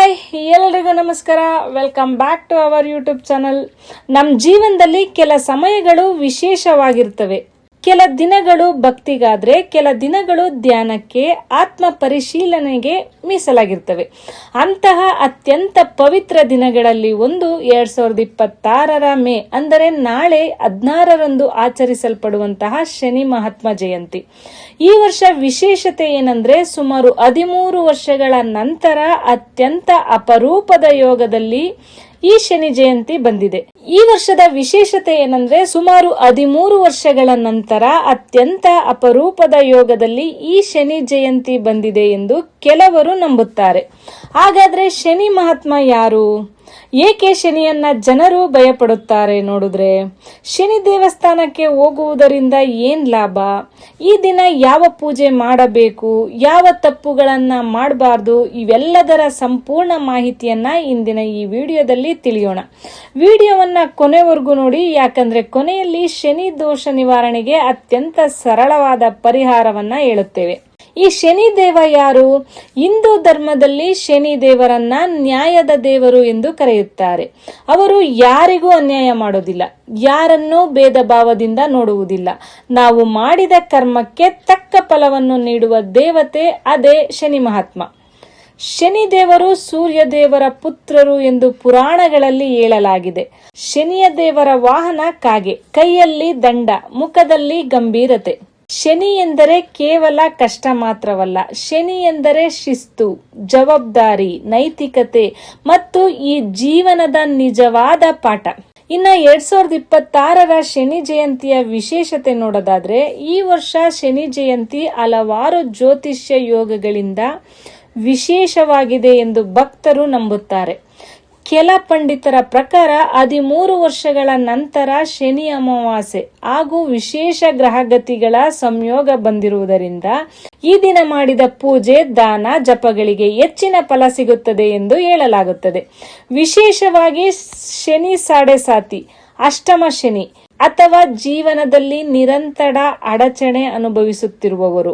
Hi ಎಲ್ಲರಿಗೂ ನಮಸ್ಕಾರ. Welcome back to our YouTube channel. ನಮ್ಮ ಜೀವನದಲ್ಲಿ ಕೆಲ ಸಮಯಗಳು ವಿಶೇಷವಾಗಿರ್ತವೆ. ಕೆಲ ದಿನಗಳು ಭಕ್ತಿಗಾದ್ರೆ, ಕೆಲ ದಿನಗಳು ಧ್ಯಾನಕ್ಕೆ, ಆತ್ಮ ಪರಿಶೀಲನೆಗೆ ಮೀಸಲಾಗಿರ್ತವೆ. ಅಂತಹ ಅತ್ಯಂತ ಪವಿತ್ರ ದಿನಗಳಲ್ಲಿ ಒಂದು 2026 ಮೇ ಅಂದರೆ ನಾಳೆ 16ರಂದು ಆಚರಿಸಲ್ಪಡುವಂತಹ ಶನಿ ಮಹಾತ್ಮ ಜಯಂತಿ. ಈ ವರ್ಷ ವಿಶೇಷತೆ ಏನಂದ್ರೆ, ಸುಮಾರು 13 ವರ್ಷಗಳ ನಂತರ ಅತ್ಯಂತ ಅಪರೂಪದ ಯೋಗದಲ್ಲಿ ಈ ಶನಿ ಜಯಂತಿ ಬಂದಿದೆ. ಈ ವರ್ಷದ ವಿಶೇಷತೆ ಏನಂದ್ರೆ, ಸುಮಾರು 13 ವರ್ಷಗಳ ನಂತರ ಅತ್ಯಂತ ಅಪರೂಪದ ಯೋಗದಲ್ಲಿ ಈ ಶನಿ ಜಯಂತಿ ಬಂದಿದೆ ಎಂದು ಕೆಲವರು ನಂಬುತ್ತಾರೆ. ಹಾಗಾದ್ರೆ ಶನಿ ಮಹಾತ್ಮ ಯಾರು? ಏಕೆ ಶನಿಯನ್ನ ಜನರು ಭಯಪಡುತ್ತಾರೆ? ನೋಡಿದ್ರೆ, ಶನಿ ದೇವಸ್ಥಾನಕ್ಕೆ ಹೋಗುವುದರಿಂದ ಏನ್ ಲಾಭ, ಈ ದಿನ ಯಾವ ಪೂಜೆ ಮಾಡಬೇಕು, ಯಾವ ತಪ್ಪುಗಳನ್ನ ಮಾಡಬಾರ್ದು, ಇವೆಲ್ಲದರ ಸಂಪೂರ್ಣ ಮಾಹಿತಿಯನ್ನ ಇಂದಿನ ಈ ವಿಡಿಯೋದಲ್ಲಿ ತಿಳಿಯೋಣ. ವಿಡಿಯೋವನ್ನ ಕೊನೆವರೆಗೂ ನೋಡಿ, ಯಾಕಂದ್ರೆ ಕೊನೆಯಲ್ಲಿ ಶನಿ ದೋಷ ನಿವಾರಣೆಗೆ ಅತ್ಯಂತ ಸರಳವಾದ ಪರಿಹಾರವನ್ನ ಹೇಳುತ್ತೇವೆ. ಈ ಶನಿ ದೇವ ಯಾರು? ಹಿಂದೂ ಧರ್ಮದಲ್ಲಿ ಶನಿ ದೇವರನ್ನ ನ್ಯಾಯದ ದೇವರು ಎಂದು ಕರೆಯುತ್ತಾರೆ. ಅವರು ಯಾರಿಗೂ ಅನ್ಯಾಯ ಮಾಡೋದಿಲ್ಲ, ಯಾರನ್ನೂ ಭೇದ ಭಾವದಿಂದ ನೋಡುವುದಿಲ್ಲ. ನಾವು ಮಾಡಿದ ಕರ್ಮಕ್ಕೆ ತಕ್ಕ ಫಲವನ್ನು ನೀಡುವ ದೇವತೆ ಅದೇ ಶನಿ ಮಹಾತ್ಮ. ಶನಿ ದೇವರು ಸೂರ್ಯ ದೇವರ ಪುತ್ರರು ಎಂದು ಪುರಾಣಗಳಲ್ಲಿ ಹೇಳಲಾಗಿದೆ. ಶನಿಯ ದೇವರ ವಾಹನ ಕಾಗೆ, ಕೈಯಲ್ಲಿ ದಂಡ, ಮುಖದಲ್ಲಿ ಗಂಭೀರತೆ. ಶನಿ ಎಂದರೆ ಕೇವಲ ಕಷ್ಟ ಮಾತ್ರವಲ್ಲ, ಶನಿ ಎಂದರೆ ಶಿಸ್ತು, ಜವಾಬ್ದಾರಿ, ನೈತಿಕತೆ ಮತ್ತು ಈ ಜೀವನದ ನಿಜವಾದ ಪಾಠ. ಇನ್ನು 2026 ಶನಿ ಜಯಂತಿಯ ವಿಶೇಷತೆ ನೋಡೋದಾದ್ರೆ, ಈ ವರ್ಷ ಶನಿ ಜಯಂತಿ ಹಲವಾರು ಜ್ಯೋತಿಷ್ಯ ಯೋಗಗಳಿಂದ ವಿಶೇಷವಾಗಿದೆ ಎಂದು ಭಕ್ತರು ನಂಬುತ್ತಾರೆ. ಕೆಲ ಪಂಡಿತರ ಪ್ರಕಾರ 13 ವರ್ಷಗಳ ನಂತರ ಶನಿ ಅಮಾವಾಸ್ಯೆ ಹಾಗೂ ವಿಶೇಷ ಗ್ರಹಗತಿಗಳ ಸಂಯೋಗ ಬಂದಿರುವುದರಿಂದ ಈ ದಿನ ಮಾಡಿದ ಪೂಜೆ, ದಾನ, ಜಪಗಳಿಗೆ ಹೆಚ್ಚಿನ ಫಲ ಸಿಗುತ್ತದೆ ಎಂದು ಹೇಳಲಾಗುತ್ತದೆ. ವಿಶೇಷವಾಗಿ ಶನಿ ಸಾಡೆ ಸಾತಿ, ಅಷ್ಟಮ ಶನಿ ಅಥವಾ ಜೀವನದಲ್ಲಿ ನಿರಂತರ ಅಡಚಣೆ ಅನುಭವಿಸುತ್ತಿರುವವರು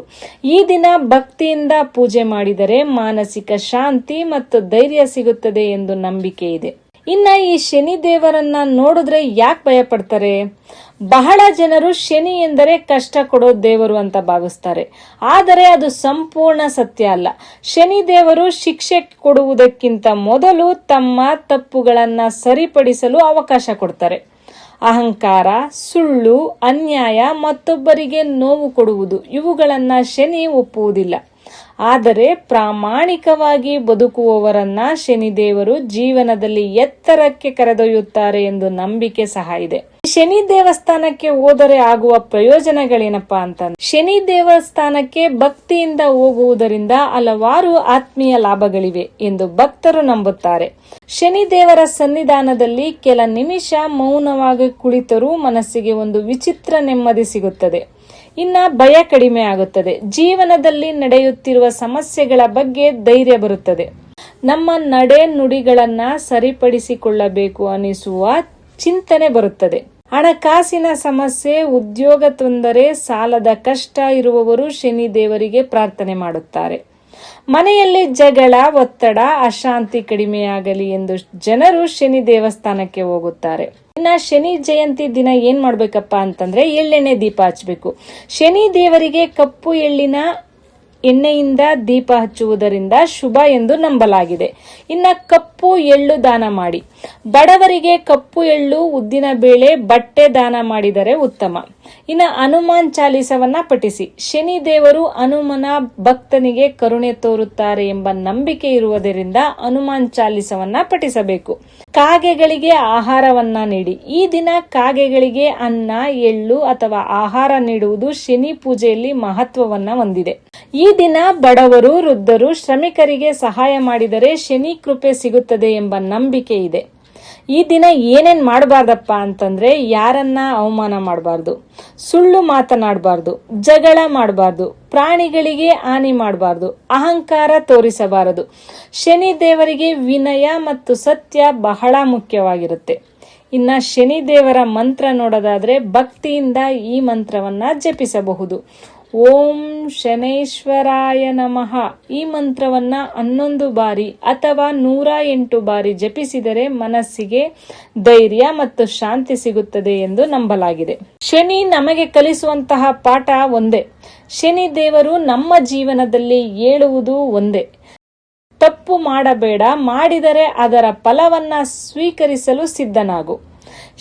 ಈ ದಿನ ಭಕ್ತಿಯಿಂದ ಪೂಜೆ ಮಾಡಿದರೆ ಮಾನಸಿಕ ಶಾಂತಿ ಮತ್ತು ಧೈರ್ಯ ಸಿಗುತ್ತದೆ ಎಂದು ನಂಬಿಕೆ ಇದೆ. ಇನ್ನ ಈ ಶನಿ ದೇವರನ್ನ ನೋಡಿದ್ರೆ ಯಾಕೆ ಭಯ ಪಡ್ತಾರೆ? ಬಹಳ ಜನರು ಶನಿ ಎಂದರೆ ಕಷ್ಟ ಕೊಡೋ ದೇವರು ಅಂತ ಭಾವಿಸ್ತಾರೆ. ಆದರೆ ಅದು ಸಂಪೂರ್ಣ ಸತ್ಯ ಅಲ್ಲ. ಶನಿ ದೇವರು ಶಿಕ್ಷೆ ಕೊಡುವುದಕ್ಕಿಂತ ಮೊದಲು ತಮ್ಮ ತಪ್ಪುಗಳನ್ನ ಸರಿಪಡಿಸಲು ಅವಕಾಶ ಕೊಡ್ತಾರೆ. ಅಹಂಕಾರ, ಸುಳ್ಳು, ಅನ್ಯಾಯ, ಮತ್ತೊಬ್ಬರಿಗೆ ನೋವು ಕೊಡುವುದು ಇವುಗಳನ್ನ ಶನಿ ಒಪ್ಪುವುದಿಲ್ಲ. ಆದರೆ ಪ್ರಾಮಾಣಿಕವಾಗಿ ಬದುಕುವವರನ್ನ ಶನಿದೇವರು ಜೀವನದಲ್ಲಿ ಎತ್ತರಕ್ಕೆ ಕರೆದೊಯ್ಯುತ್ತಾರೆ ಎಂದು ನಂಬಿಕೆ ಸಹ ಇದೆ. ಶನಿ ದೇವಸ್ಥಾನಕ್ಕೆ ಹೋದರೆ ಆಗುವ ಪ್ರಯೋಜನಗಳೇನಪ್ಪಾ ಅಂತಂದ್ರೆ, ಶನಿ ದೇವಸ್ಥಾನಕ್ಕೆ ಭಕ್ತಿಯಿಂದ ಹೋಗುವುದರಿಂದ ಹಲವಾರು ಆತ್ಮೀಯ ಲಾಭಗಳಿವೆ ಎಂದು ಭಕ್ತರು ನಂಬುತ್ತಾರೆ. ಶನಿ ದೇವರ ಸನ್ನಿಧಾನದಲ್ಲಿ ಕೆಲ ನಿಮಿಷ ಮೌನವಾಗಿ ಕುಳಿತರೂ ಮನಸ್ಸಿಗೆ ಒಂದು ವಿಚಿತ್ರ ನೆಮ್ಮದಿ ಸಿಗುತ್ತದೆ. ಇನ್ನ ಭಯ ಕಡಿಮೆ ಆಗುತ್ತದೆ. ಜೀವನದಲ್ಲಿ ನಡೆಯುತ್ತಿರುವ ಸಮಸ್ಯೆಗಳ ಬಗ್ಗೆ ಧೈರ್ಯ ಬರುತ್ತದೆ. ನಮ್ಮ ನಡೆ ನುಡಿಗಳನ್ನ ಸರಿಪಡಿಸಿಕೊಳ್ಳಬೇಕು ಅನಿಸುವ ಚಿಂತನೆ ಬರುತ್ತದೆ. ಹಣಕಾಸಿನ ಸಮಸ್ಯೆ, ಉದ್ಯೋಗ ತೊಂದರೆ, ಸಾಲದ ಕಷ್ಟ ಇರುವವರು ಶನಿ ದೇವರಿಗೆ ಪ್ರಾರ್ಥನೆ ಮಾಡುತ್ತಾರೆ. ಮನೆಯಲ್ಲಿ ಜಗಳ, ಒತ್ತಡ, ಅಶಾಂತಿ ಕಡಿಮೆಯಾಗಲಿ ಎಂದು ಜನರು ಶನಿ ದೇವಸ್ಥಾನಕ್ಕೆ ಹೋಗುತ್ತಾರೆ. ಇನ್ನ ಶನಿ ಜಯಂತಿ ದಿನ ಏನ್ ಮಾಡ್ಬೇಕಪ್ಪ ಅಂತಂದ್ರೆ, ಎಳ್ಳೆಣ್ಣೆ ದೀಪ ಹಚ್ಚಬೇಕು. ಶನಿ ದೇವರಿಗೆ ಕಪ್ಪು ಎಳ್ಳಿನ ಎಣ್ಣೆಯಿಂದ ದೀಪ ಹಚ್ಚುವುದರಿಂದ ಶುಭ ಎಂದು ನಂಬಲಾಗಿದೆ. ಇನ್ನ ಕಪ್ಪು ಎಳ್ಳು ದಾನ ಮಾಡಿ. ಬಡವರಿಗೆ ಕಪ್ಪು ಎಳ್ಳು, ಉದ್ದಿನ ಬೇಳೆ, ಬಟ್ಟೆ ದಾನ ಮಾಡಿದರೆ ಉತ್ತಮ. ಇನ್ನ ಹನುಮಾನ್ ಚಾಲಿಸವನ್ನ ಪಠಿಸಿ. ಶನಿ ದೇವರು ಹನುಮನ ಭಕ್ತನಿಗೆ ಕರುಣೆ ತೋರುತ್ತಾರೆ ಎಂಬ ನಂಬಿಕೆ ಇರುವುದರಿಂದ ಹನುಮಾನ್ ಚಾಲಿಸವನ್ನ ಪಠಿಸಬೇಕು. ಕಾಗೆಗಳಿಗೆ ಆಹಾರವನ್ನ ನೀಡಿ. ಈ ದಿನ ಕಾಗೆಗಳಿಗೆ ಅನ್ನ, ಎಳ್ಳು ಅಥವಾ ಆಹಾರ ನೀಡುವುದು ಶನಿ ಪೂಜೆಯಲ್ಲಿ ಮಹತ್ವವನ್ನ ಹೊಂದಿದೆ. ಈ ದಿನ ಬಡವರು, ವೃದ್ಧರು, ಶ್ರಮಿಕರಿಗೆ ಸಹಾಯ ಮಾಡಿದರೆ ಶನಿ ಕೃಪೆ ಸಿಗುತ್ತದೆ ಎಂಬ ನಂಬಿಕೆ ಇದೆ. ಈ ದಿನ ಏನೇನ್ ಮಾಡಬಾರ್ದಪ್ಪ ಅಂತಂದ್ರೆ, ಯಾರನ್ನ ಅವಮಾನ ಮಾಡಬಾರ್ದು, ಸುಳ್ಳು ಮಾತನಾಡಬಾರ್ದು, ಜಗಳ ಮಾಡಬಾರ್ದು, ಪ್ರಾಣಿಗಳಿಗೆ ಹಾನಿ ಮಾಡಬಾರ್ದು, ಅಹಂಕಾರ ತೋರಿಸಬಾರದು. ಶನಿ ದೇವರಿಗೆ ವಿನಯ ಮತ್ತು ಸತ್ಯ ಬಹಳ ಮುಖ್ಯವಾಗಿರುತ್ತೆ. ಇನ್ನ ಶನಿ ದೇವರ ಮಂತ್ರ ನೋಡೋದಾದ್ರೆ, ಭಕ್ತಿಯಿಂದ ಈ ಮಂತ್ರವನ್ನ ಜಪಿಸಬಹುದು. ಓಂ ಶನೇಶ್ವರಾಯ ನಮಃ ಈ ಮಂತ್ರವನ್ನ 11 ಬಾರಿ ಅಥವಾ 108 ಬಾರಿ ಜಪಿಸಿದರೆ ಮನಸ್ಸಿಗೆ ಧೈರ್ಯ ಮತ್ತು ಶಾಂತಿ ಸಿಗುತ್ತದೆ ಎಂದು ನಂಬಲಾಗಿದೆ. ಶನಿ ನಮಗೆ ಕಲಿಸುವಂತಹ ಪಾಠ ಒಂದೇ. ಶನಿ ದೇವರು ನಮ್ಮ ಜೀವನದಲ್ಲಿ ಏಳುವುದು ಒಂದೇ. ತಪ್ಪು ಮಾಡಬೇಡ, ಮಾಡಿದರೆ ಅದರ ಫಲವನ್ನ ಸ್ವೀಕರಿಸಲು ಸಿದ್ಧನಾಗು.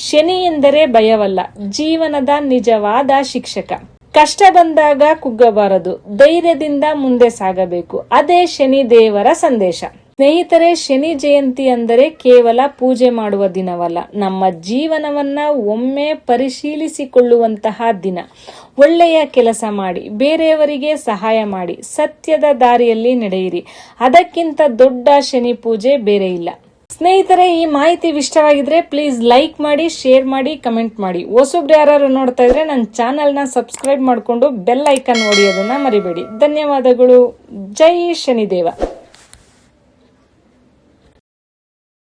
ಶನಿ ಎಂದರೆ ಭಯವಲ್ಲ, ಜೀವನದ ನಿಜವಾದ ಶಿಕ್ಷಕ. ಕಷ್ಟ ಬಂದಾಗ ಕುಗ್ಗಬಾರದು, ಧೈರ್ಯದಿಂದ ಮುಂದೆ ಸಾಗಬೇಕು. ಅದೇ ಶನಿ ದೇವರ ಸಂದೇಶ. ಸ್ನೇಹಿತರೆ, ಶನಿ ಜಯಂತಿ ಅಂದರೆ ಕೇವಲ ಪೂಜೆ ಮಾಡುವ ದಿನವಲ್ಲ, ನಮ್ಮ ಜೀವನವನ್ನ ಒಮ್ಮೆ ಪರಿಶೀಲಿಸಿಕೊಳ್ಳುವಂತಹ ದಿನ. ಒಳ್ಳೆಯ ಕೆಲಸ ಮಾಡಿ, ಬೇರೆಯವರಿಗೆ ಸಹಾಯ ಮಾಡಿ, ಸತ್ಯದ ದಾರಿಯಲ್ಲಿ ನಡೆಯಿರಿ. ಅದಕ್ಕಿಂತ ದೊಡ್ಡ ಶನಿ ಪೂಜೆ ಬೇರೆ ಇಲ್ಲ. ಸ್ನೇಹಿತರೆ, ಈ ಮಾಹಿತಿ ಇಷ್ಟವಾಗಿದ್ರೆ ಪ್ಲೀಸ್ ಲೈಕ್ ಮಾಡಿ, ಶೇರ್ ಮಾಡಿ, ಕಮೆಂಟ್ ಮಾಡಿ. ಹೊಸಬ್ರು ಯಾರು ನೋಡ್ತಾ ಇದ್ರೆ ನನ್ನ ಚಾನೆಲ್ನ ಸಬ್ಸ್ಕ್ರೈಬ್ ಮಾಡಿಕೊಂಡು ಬೆಲ್ ಐಕಾನ್ ಹೊಡೆಯೋದನ್ನ ಮರಿಬೇಡಿ. ಧನ್ಯವಾದಗಳು. ಜೈ ಶನಿದೇವ.